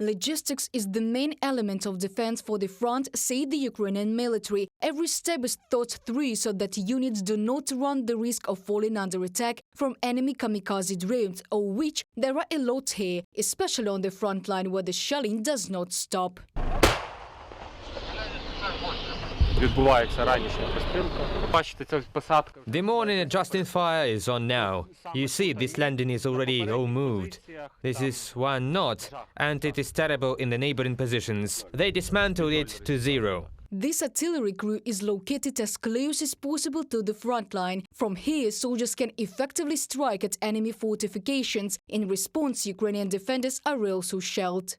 Logistics is the main element of defense for the front, said the Ukrainian military. Every step is thought through so that units do not run the risk of falling under attack from enemy kamikaze drones, of which there are a lot here, especially on the front line where the shelling does not stop. The morning adjusting fire is on now. You see, this landing is already all moved. This is one knot, and it is terrible in the neighboring positions. They dismantled it to zero. This artillery crew is located as close as possible to the front line. From here, soldiers can effectively strike at enemy fortifications. In response, Ukrainian defenders are also shelled.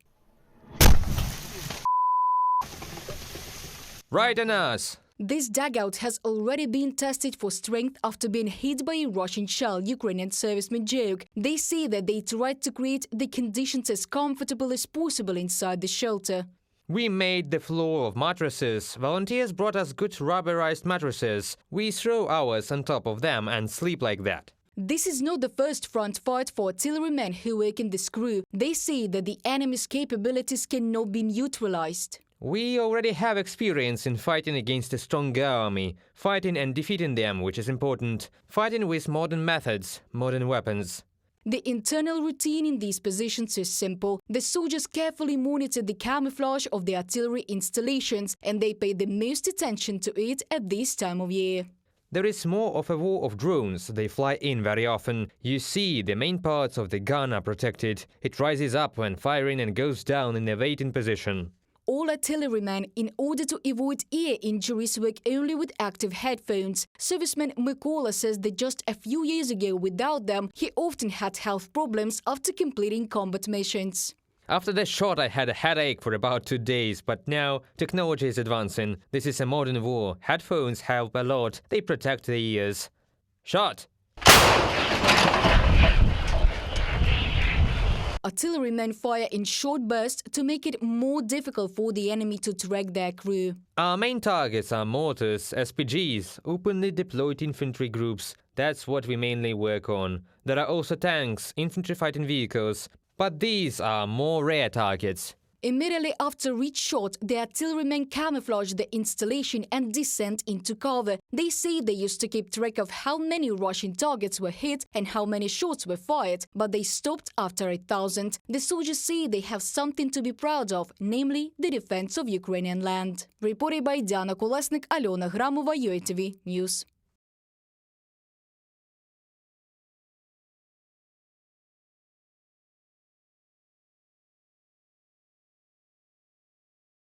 Right on us! This dugout has already been tested for strength after being hit by a Russian shell, Ukrainian servicemen joke. They say that they tried to create the conditions as comfortable as possible inside the shelter. We made the floor of mattresses. Volunteers brought us good rubberized mattresses. We throw ours on top of them and sleep like that. This is not the first front fight for artillerymen who work in this crew. They say that the enemy's capabilities cannot be neutralized. We already have experience in fighting against a stronger army, fighting and defeating them, which is important, fighting with modern methods, modern weapons. The internal routine in these positions is simple. The soldiers carefully monitor the camouflage of the artillery installations, and they pay the most attention to it at this time of year. There is more of a war of drones. They fly in very often. You see, the main parts of the gun are protected. It rises up when firing and goes down in a waiting position. All artillerymen, in order to avoid ear injuries, work only with active headphones. Serviceman Mykola says that just a few years ago, without them, he often had health problems after completing combat missions. After the shot, I had a headache for about 2 days, but now technology is advancing. This is a modern war. Headphones help a lot. They protect the ears. Shot! Artillerymen fire in short bursts to make it more difficult for the enemy to track their crew. Our main targets are mortars, SPGs, openly deployed infantry groups. That's what we mainly work on. There are also tanks, infantry fighting vehicles, but these are more rare targets. Immediately after each shot, the artillerymen camouflage the installation and descend into cover. They say they used to keep track of how many Russian targets were hit and how many shots were fired, but they stopped after 1,000. The soldiers say they have something to be proud of, namely the defense of Ukrainian land. Reported by Diana Kolesnik, Alona Gramova, UATV News.